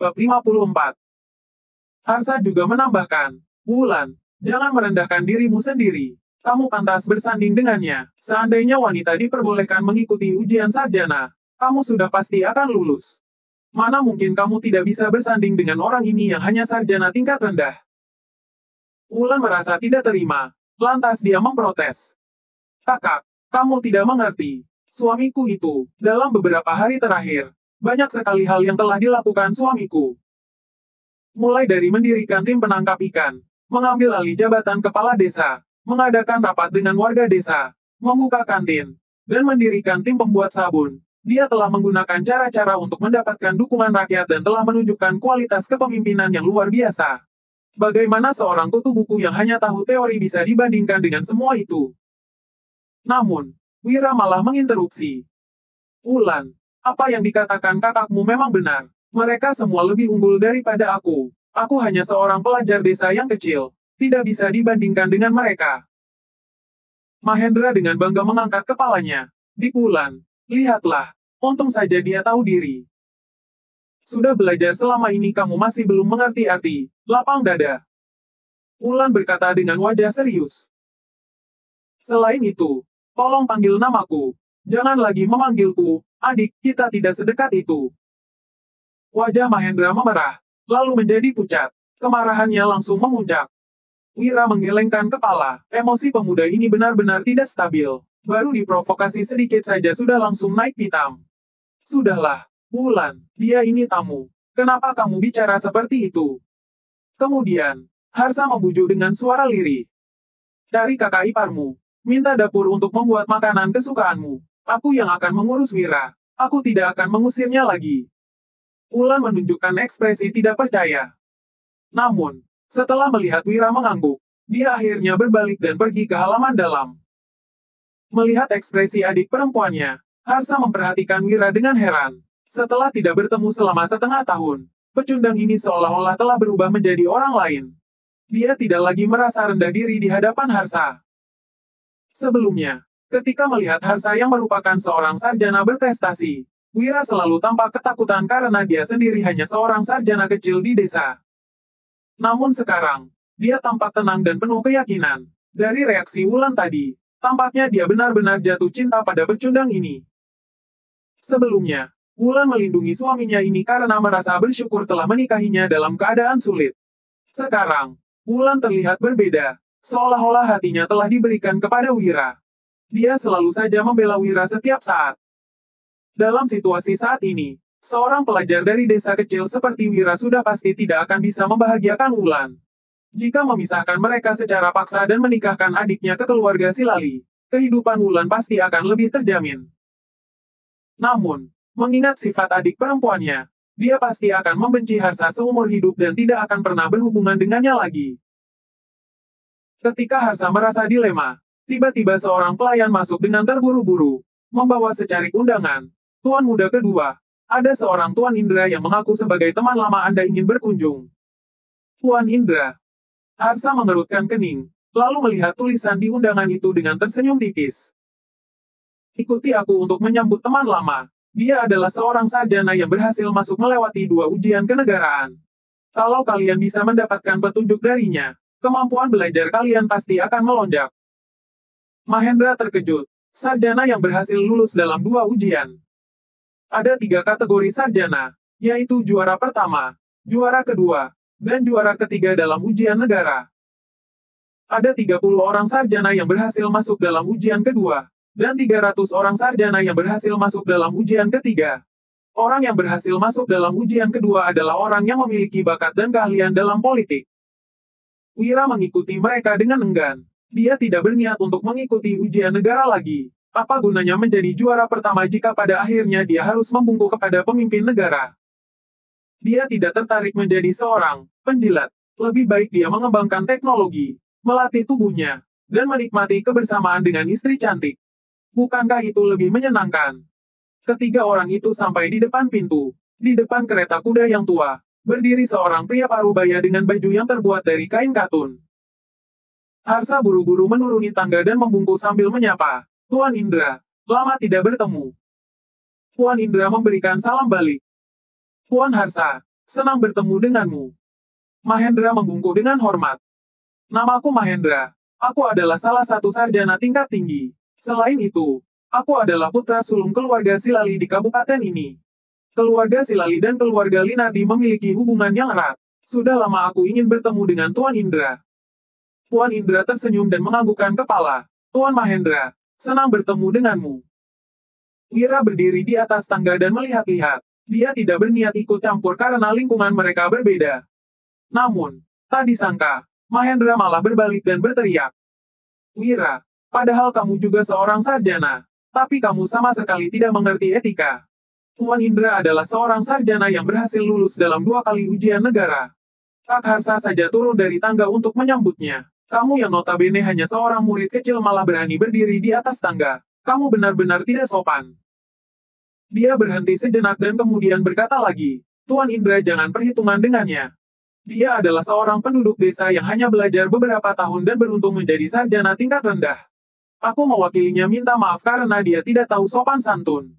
Bab 54. Harsa juga menambahkan, Wulan, jangan merendahkan dirimu sendiri. Kamu pantas bersanding dengannya. Seandainya wanita diperbolehkan mengikuti ujian sarjana, kamu sudah pasti akan lulus. Mana mungkin kamu tidak bisa bersanding dengan orang ini yang hanya sarjana tingkat rendah? Wulan merasa tidak terima, lantas dia memprotes. Kakak, kamu tidak mengerti. Suamiku itu, dalam beberapa hari terakhir, banyak sekali hal yang telah dilakukan suamiku. Mulai dari mendirikan tim penangkap ikan, mengambil alih jabatan kepala desa, mengadakan rapat dengan warga desa, membuka kantin, dan mendirikan tim pembuat sabun. Dia telah menggunakan cara-cara untuk mendapatkan dukungan rakyat dan telah menunjukkan kualitas kepemimpinan yang luar biasa. Bagaimana seorang kutu buku yang hanya tahu teori bisa dibandingkan dengan semua itu? Namun, Wira malah menginterupsi. Wulan, apa yang dikatakan kakakmu memang benar. Mereka semua lebih unggul daripada aku. Aku hanya seorang pelajar desa yang kecil, tidak bisa dibandingkan dengan mereka. Mahendra dengan bangga mengangkat kepalanya. Di Wulan, lihatlah, untung saja dia tahu diri. Sudah belajar selama ini kamu masih belum mengerti arti lapang dada. Wulan berkata dengan wajah serius. Selain itu, tolong panggil namaku. Jangan lagi memanggilku, adik, kita tidak sedekat itu. Wajah Mahendra memerah, lalu menjadi pucat. Kemarahannya langsung memuncak. Wira menggelengkan kepala, emosi pemuda ini benar-benar tidak stabil. Baru diprovokasi sedikit saja sudah langsung naik pitam. Sudahlah, Wulan, dia ini tamu. Kenapa kamu bicara seperti itu? Kemudian, Harsa membujuk dengan suara lirih. Cari kakak iparmu. Minta dapur untuk membuat makanan kesukaanmu. Aku yang akan mengurus Wira. Aku tidak akan mengusirnya lagi. Wulan menunjukkan ekspresi tidak percaya. Namun, setelah melihat Wira mengangguk, dia akhirnya berbalik dan pergi ke halaman dalam. Melihat ekspresi adik perempuannya, Harsa memperhatikan Wira dengan heran. Setelah tidak bertemu selama setengah tahun, pecundang ini seolah-olah telah berubah menjadi orang lain. Dia tidak lagi merasa rendah diri di hadapan Harsa. Sebelumnya, ketika melihat Harsa yang merupakan seorang sarjana berprestasi, Wira selalu tampak ketakutan karena dia sendiri hanya seorang sarjana kecil di desa. Namun sekarang, dia tampak tenang dan penuh keyakinan. Dari reaksi Wulan tadi, tampaknya dia benar-benar jatuh cinta pada pecundang ini. Sebelumnya, Wulan melindungi suaminya ini karena merasa bersyukur telah menikahinya dalam keadaan sulit. Sekarang, Wulan terlihat berbeda, seolah-olah hatinya telah diberikan kepada Wira. Dia selalu saja membela Wira setiap saat. Dalam situasi saat ini, seorang pelajar dari desa kecil seperti Wira sudah pasti tidak akan bisa membahagiakan Wulan. Jika memisahkan mereka secara paksa dan menikahkan adiknya ke keluarga Silali, kehidupan Wulan pasti akan lebih terjamin. Namun, mengingat sifat adik perempuannya, dia pasti akan membenci Harsa seumur hidup dan tidak akan pernah berhubungan dengannya lagi. Ketika Harsa merasa dilema, tiba-tiba seorang pelayan masuk dengan terburu-buru, membawa secarik undangan. Tuan muda kedua, ada seorang Tuan Indra yang mengaku sebagai teman lama Anda ingin berkunjung. Tuan Indra. Harsa mengerutkan kening, lalu melihat tulisan di undangan itu dengan tersenyum tipis. Ikuti aku untuk menyambut teman lama. Dia adalah seorang sarjana yang berhasil masuk melewati 2 ujian kenegaraan. Kalau kalian bisa mendapatkan petunjuk darinya, kemampuan belajar kalian pasti akan melonjak. Mahendra terkejut. Sarjana yang berhasil lulus dalam 2 ujian. Ada 3 kategori sarjana, yaitu juara pertama, juara kedua, dan juara ketiga dalam ujian negara. Ada 30 orang sarjana yang berhasil masuk dalam ujian kedua, dan 300 orang sarjana yang berhasil masuk dalam ujian ketiga. Orang yang berhasil masuk dalam ujian kedua adalah orang yang memiliki bakat dan keahlian dalam politik. Wira mengikuti mereka dengan enggan. Dia tidak berniat untuk mengikuti ujian negara lagi. Apa gunanya menjadi juara pertama jika pada akhirnya dia harus membungkuk kepada pemimpin negara? Dia tidak tertarik menjadi seorang penjilat. Lebih baik dia mengembangkan teknologi, melatih tubuhnya, dan menikmati kebersamaan dengan istri cantik. Bukankah itu lebih menyenangkan? Ketiga orang itu sampai di depan pintu. Di depan kereta kuda yang tua, berdiri seorang pria parubaya dengan baju yang terbuat dari kain katun. Harsa buru-buru menuruni tangga dan membungkuk sambil menyapa. Tuan Indra, lama tidak bertemu. Tuan Indra memberikan salam balik. Tuan Harsa, Senang bertemu denganmu. Mahendra membungkuk dengan hormat. Namaku Mahendra. Aku adalah salah satu sarjana tingkat tinggi. Selain itu, aku adalah putra sulung keluarga Silali di kabupaten ini. Keluarga Silali dan keluarga Linardi memiliki hubungan yang erat. Sudah lama aku ingin bertemu dengan Tuan Indra. Tuan Indra tersenyum dan menganggukkan kepala. Tuan Mahendra, senang bertemu denganmu. Wira berdiri di atas tangga dan melihat-lihat. Dia tidak berniat ikut campur karena lingkungan mereka berbeda. Namun, tak disangka, Mahendra malah berbalik dan berteriak. Wira, padahal kamu juga seorang sarjana, tapi kamu sama sekali tidak mengerti etika. Tuan Indra adalah seorang sarjana yang berhasil lulus dalam 2 kali ujian negara. Kak Harsa saja turun dari tangga untuk menyambutnya. Kamu yang notabene hanya seorang murid kecil malah berani berdiri di atas tangga. Kamu benar-benar tidak sopan. Dia berhenti sejenak dan kemudian berkata lagi, Tuan Indra jangan perhitungan dengannya. Dia adalah seorang penduduk desa yang hanya belajar beberapa tahun dan beruntung menjadi sarjana tingkat rendah. Aku mewakilinya minta maaf karena dia tidak tahu sopan santun.